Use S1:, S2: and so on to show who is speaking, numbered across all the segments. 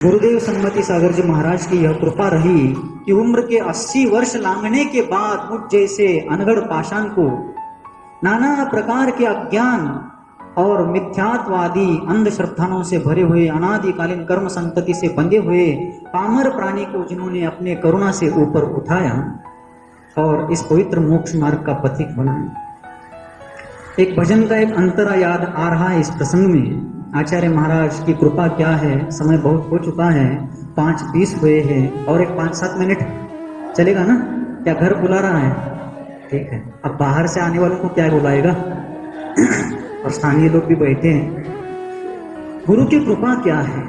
S1: गुरुदेव सन्मति सागर जी महाराज की यह कृपा रही कि उम्र के 80 वर्ष लांघने के बाद मुझ जैसे अनगढ़ पाषाण को नाना प्रकार के अज्ञान और मिथ्यात्वादी अंधश्रद्धाओं से भरे हुए अनादिकालीन कर्म संतति से बंधे हुए पामर प्राणी को जिन्होंने अपने करुणा से ऊपर उठाया और इस पवित्र मोक्ष मार्ग का पथिक बनाया। एक भजन का एक अंतरा याद आ रहा है इस प्रसंग में। आचार्य महाराज की कृपा क्या है, समय बहुत हो चुका है, 5:20 हुए हैं और एक 5-7 मिनट चलेगा ना? क्या घर बुला रहा है? ठीक है, अब बाहर से आने वालों को क्या बुलाएगा और स्थानीय लोग भी बैठे हैं। गुरु की कृपा क्या है?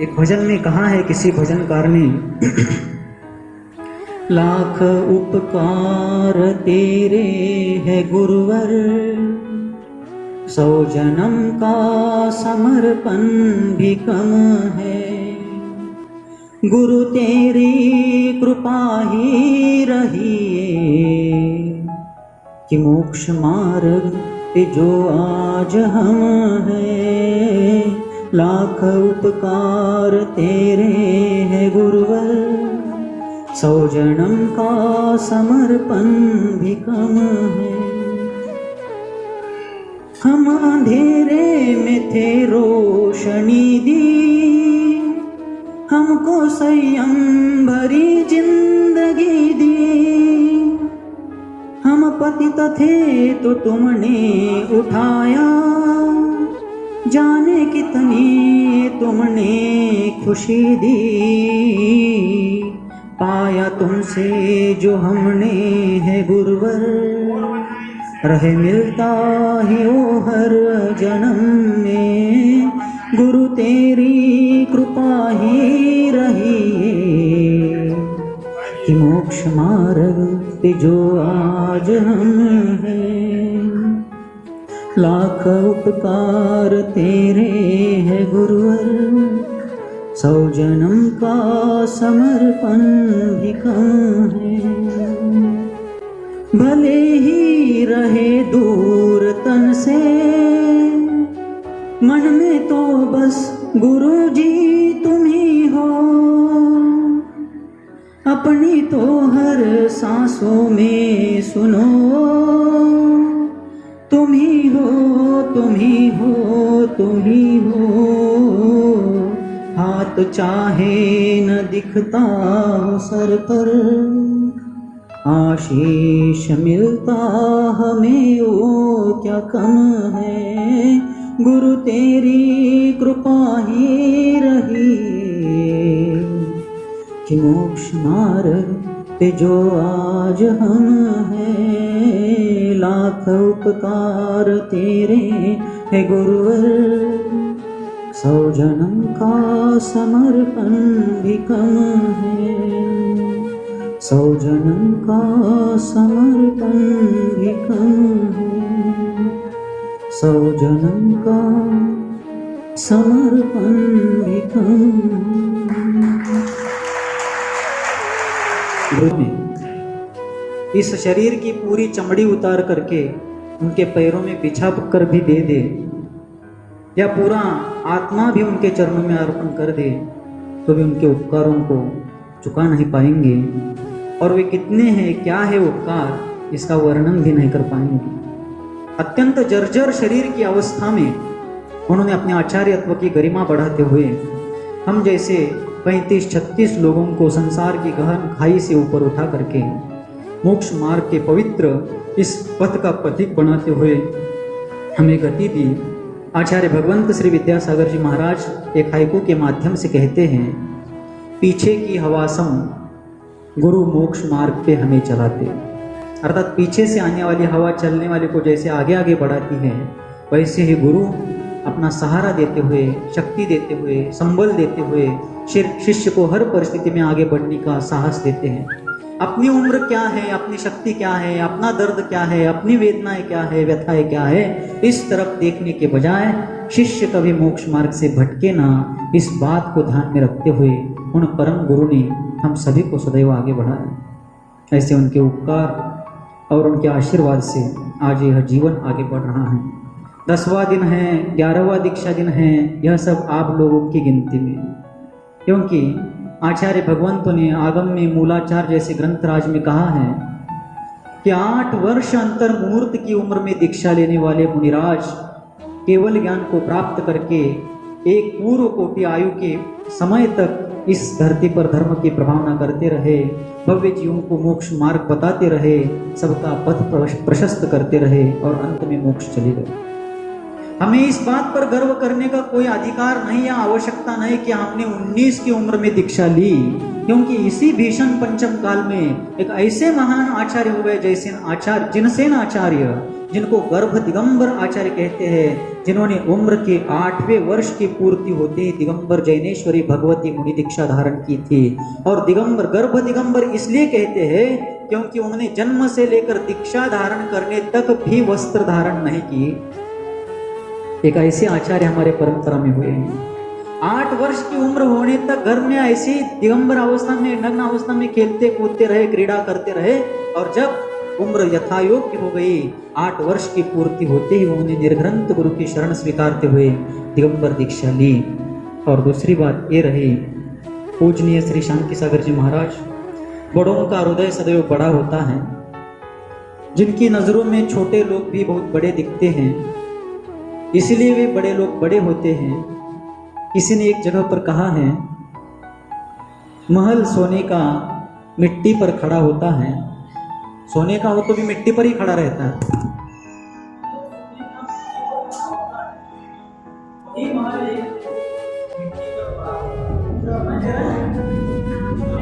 S1: एक भजन में कहा है किसी भजनकार ने, लाख उपकार तेरे है गुरुवर, 100 जन्म का समर्पण भी कम है, गुरु तेरी कृपा ही रही कि मोक्ष मार्ग पे जो आज हम हैं। लाख उपकार तेरे है गुरुवर, 100 जन्म का समर्पण भी कम है। हम अंधेरे में थे रोशनी दी, हमको संयम भरी जिंदगी दी। हम पतित थे तो तुमने उठाया, जाने कितनी तुमने खुशी दी। पाया तुमसे जो हमने है गुरुवर, रहे मिलता ही ओ हर जन्म में, गुरु तेरी कृपा ही रही कि मोक्ष मार्ग पे जो आज हम हैं। लाख उपकार तेरे है गुरुवर, 100 जन्म का समर्पण भी कम है। भले ही रहे दूर तन से, मन में तो बस गुरु जी तुम ही हो। अपनी तो हर सांसों में सुनो, तुम ही हो, तुम ही हो, तुम ही हो। हाथ चाहे न दिखता हो सर पर, आशीष मिलता हमें वो क्या कम है। गुरु तेरी कृपा ही रही कि मोक्ष मार्ग पे जो आज हम हैं। लाख उपकार तेरे है गुरुवर, 100 जन्म का समर्पण भी कम है। 100 जन्म का समर्पण भी कम है। 100 जन्म का समर्पण भी कम है। इस शरीर की पूरी चमड़ी उतार करके उनके पैरों में बिछा कर भी दे दे, या पूरा आत्मा भी उनके चरणों में अर्पण कर दे, तो भी उनके उपकारों को चुका नहीं पाएंगे। और वे कितने हैं, क्या है उपकार, इसका वर्णन भी नहीं कर पाएंगे। अत्यंत जर्जर शरीर की अवस्था में उन्होंने अपने आचार्यत्व की गरिमा बढ़ाते हुए हम जैसे 35-36 लोगों को संसार की गहन खाई से ऊपर उठा करके मोक्ष मार्ग के पवित्र इस पथ का पथिक बनाते हुए हमें गति दी। आचार्य भगवंत श्री विद्यासागर जी महाराज एक हाइकू के माध्यम से कहते हैं, पीछे की हवासम गुरु मोक्ष मार्ग पे हमें चलाते। अर्थात पीछे से आने वाली हवा चलने वाले को जैसे आगे आगे बढ़ाती है, वैसे ही गुरु अपना सहारा देते हुए, शक्ति देते हुए, संबल देते हुए शिष्य को हर परिस्थिति में आगे बढ़ने का साहस देते हैं। अपनी उम्र क्या है, अपनी शक्ति क्या है, अपना दर्द क्या है, अपनी वेदनाएं क्या है, व्यथाएं क्या है, इस तरफ देखने के बजाय शिष्य कभी मोक्ष मार्ग से भटके ना, इस बात को ध्यान में रखते हुए उन परम गुरु ने हम सभी को सदैव आगे बढ़ाया। ऐसे उनके उपकार और उनके आशीर्वाद से आज यह जीवन आगे बढ़ रहा है। 10वां दिन है, 11वां दीक्षा दिन है, यह सब आप लोगों की गिनती में। क्योंकि आचार्य भगवंतों ने आगम में मूलाचार जैसे ग्रंथराज में कहा है कि 8 वर्ष अंतर मुहूर्त की उम्र में दीक्षा लेने वाले मुनिराज केवल ज्ञान को प्राप्त करके एक पूर्व कोटि आयु के समय तक इस धरती पर धर्म की प्रभावना करते रहे, भव्य जीवों को मोक्ष मार्ग बताते रहे, सबका पथ प्रशस्त करते रहे और अंत में मोक्ष चले गए। हमें इस बात पर गर्व करने का कोई अधिकार नहीं या आवश्यकता नहीं कि हमने 19 की उम्र में दीक्षा ली, क्योंकि इसी भीषण पंचम काल में एक ऐसे महान आचार्य हुए जैसे आचार्य जिनसेन आचार्य, जिनको गर्भ दिगंबर आचार्य कहते हैं, जिन्होंने उम्र के 8वें वर्ष की पूर्ति होते ही दिगंबर जैनेश्वरी भगवती मुनि दीक्षा धारण की थी। और दिगंबर गर्भ दिगंबर इसलिए कहते हैं क्योंकि उन्होंने जन्म से लेकर दीक्षा धारण करने तक भी वस्त्र धारण नहीं की। एक ऐसे आचार्य हमारे परंपरा में हुए हैं। 8 वर्ष की उम्र होने तक घर में ऐसी दिगंबर अवस्था में, नग्न अवस्था में खेलते कूदते रहे, क्रीड़ा करते रहे, और जब उम्र यथायोग्य हो गई, 8 वर्ष की पूर्ति होते ही उन्होंने निर्ग्रंथ गुरु की शरण स्वीकारते हुए दिगंबर दीक्षा ली। और दूसरी बात ये रही, पूजनीय श्री शांति सागर जी महाराज, बड़ों का हृदय सदैव बड़ा होता है। जिनकी नजरों में छोटे लोग भी बहुत बड़े दिखते हैं, इसलिए वे बड़े लोग बड़े होते हैं। किसी ने एक जगह पर कहा है, महल सोने का मिट्टी पर खड़ा होता है, सोने का हो तो भी मिट्टी पर ही खड़ा रहता है।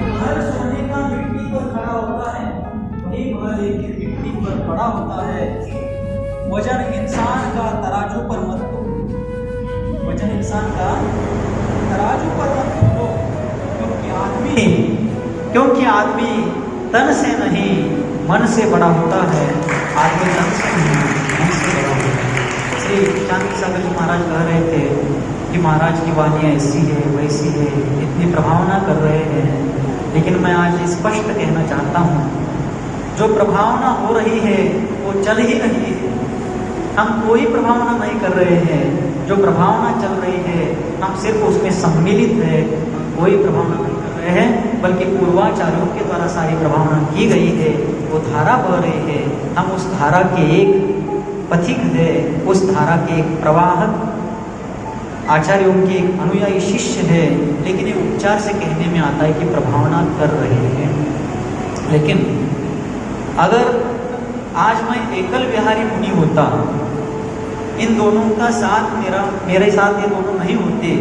S1: महल सोने का मिट्टी पर खड़ा होता है, वही महल एक मिट्टी पर खड़ा होता है। वजन इंसान का तराजू पर मत दो, वजन इंसान का तराजू पर मत दो, क्योंकि आदमी तन से नहीं मन से बड़ा होता है। आदमी तन से नहीं मन से बड़ा होता है। श्री शांति सागर जी महाराज कह रहे थे कि महाराज की वाणी ऐसी है वैसी है, इतनी प्रभावना कर रहे हैं, लेकिन मैं आज स्पष्ट कहना चाहता हूँ, जो प्रभावना हो रही है वो चल ही रही है। हम कोई प्रभावना नहीं कर रहे हैं, जो प्रभावना चल रही है हम सिर्फ उसमें सम्मिलित है, कोई प्रभावना नहीं कर रहे हैं, बल्कि पूर्वाचार्यों के द्वारा सारी प्रभावना की गई है, वो धारा बह रही है। हम उस धारा के एक पथिक है, उस धारा के एक प्रवाहक आचार्यों के एक अनुयायी शिष्य है, लेकिन ये उपचार से कहने में आता है कि प्रभावना कर रहे हैं। लेकिन अगर आज मैं एकल विहारी मुनि होता, इन दोनों का साथ मेरे साथ ये दोनों नहीं होते,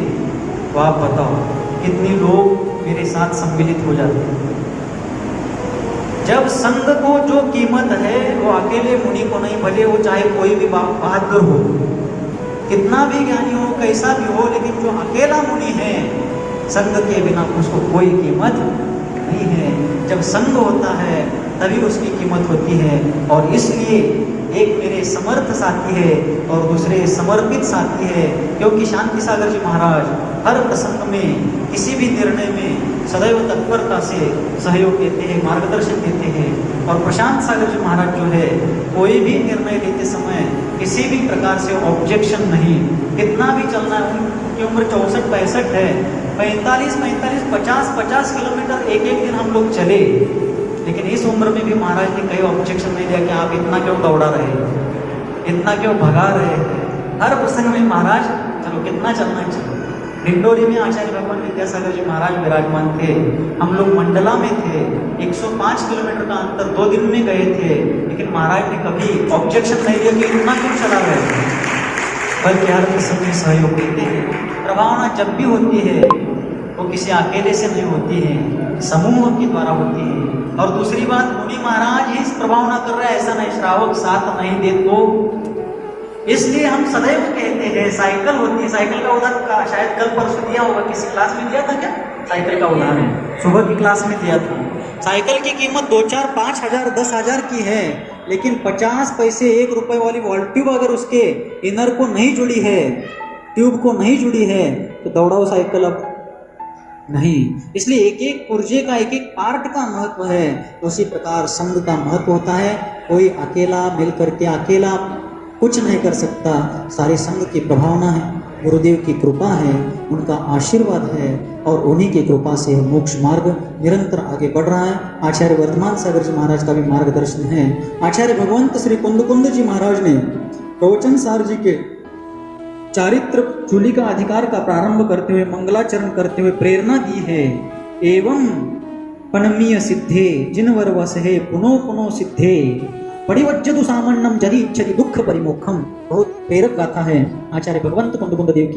S1: तो आप बताओ कितने लोग मेरे साथ सम्मिलित हो जाते हैं। जब संघ को जो कीमत है वो अकेले मुनि को नहीं, भले वो चाहे कोई भी बहादुर हो, कितना भी ज्ञानी हो, कैसा भी हो, लेकिन जो अकेला मुनि है संघ के बिना उसको कोई कीमत नहीं है। जब संघ होता है तभी उसकी कीमत होती है। और इसलिए एक मेरे समर्थ साथी है और दूसरे समर्पित साथी है, क्योंकि शांति सागर जी महाराज हर प्रसंग में, किसी भी निर्णय में सदैव तत्परता से सहयोग देते हैं, मार्गदर्शन देते हैं। और प्रशांत सागर जी महाराज जो है, कोई भी निर्णय लेते समय किसी भी प्रकार से ऑब्जेक्शन नहीं। कितना भी चलना है, उनकी उम्र 64-65 है, 45-50 किलोमीटर एक दिन हम लोग चले, लेकिन इस उम्र में भी महाराज ने कई ऑब्जेक्शन नहीं दिया कि आप इतना क्यों दौड़ा रहे, इतना क्यों भगा रहे। हर प्रसंग में महाराज चलो कितना चलना है चलो। डिंडोरी में आचार्य भगवान विद्यासागर जी महाराज विराजमान थे, हम लोग मंडला में थे, 105 किलोमीटर का अंतर 2 दिन में गए थे, लेकिन महाराज ने कभी ऑब्जेक्शन नहीं दिया कि इतना क्यों चला रहे, बल्कि हर प्रसंग में सहयोग देते हैं। प्रभावना जब भी होती है वो किसी अकेले से नहीं होती है, समूह के द्वारा होती है। और दूसरी बात, मुनि महाराज ही प्रभावना कर रहे हैं, ऐसा नहीं श्रावक साथ नहीं दे तो। इसलिए हम सदैव कहते हैं साइकिल होती है, साइकिल का उदाहरण शायद कल परसों दिया होगा, किसी क्लास में दिया था क्या साइकिल का उदाहरण? सुबह की क्लास में दिया था। साइकिल की कीमत 2, 4, 5 हजार 10 हजार की है, लेकिन 50 पैसे 1 रुपए वाली वॉल ट्यूब अगर उसके इनर को नहीं जुड़ी है, ट्यूब को नहीं जुड़ी है, तो दौड़ाओ साइकिल अब नहीं। इसलिए एक एक पुर्जे का एक एक पार्ट का महत्व है, उसी प्रकार संघ का महत्व होता है। कोई अकेला मिल करके अकेला कुछ नहीं कर सकता, सारे संघ की प्रभावना है। गुरुदेव की कृपा है, उनका आशीर्वाद है और उन्हीं की कृपा से मोक्ष मार्ग निरंतर आगे बढ़ रहा है। आचार्य वर्धमान सागर जी महाराज का भी मार्गदर्शन है। आचार्य भगवंत श्री कुंद जी महाराज ने प्रवचन सार जी के चारित्र चूली का अधिकार का प्रारंभ करते हुए मंगलाचरण करते हुए प्रेरणा दी है। एवं पनमीय सिद्धे जिनवर वसहे पुनो पुनो सिद्धे परिवज्जतु सामन्नम जदि इच्छति दुख परिमोक्षम। बहुत प्रेरक गाथा है आचार्य भगवंत कुंद देव की।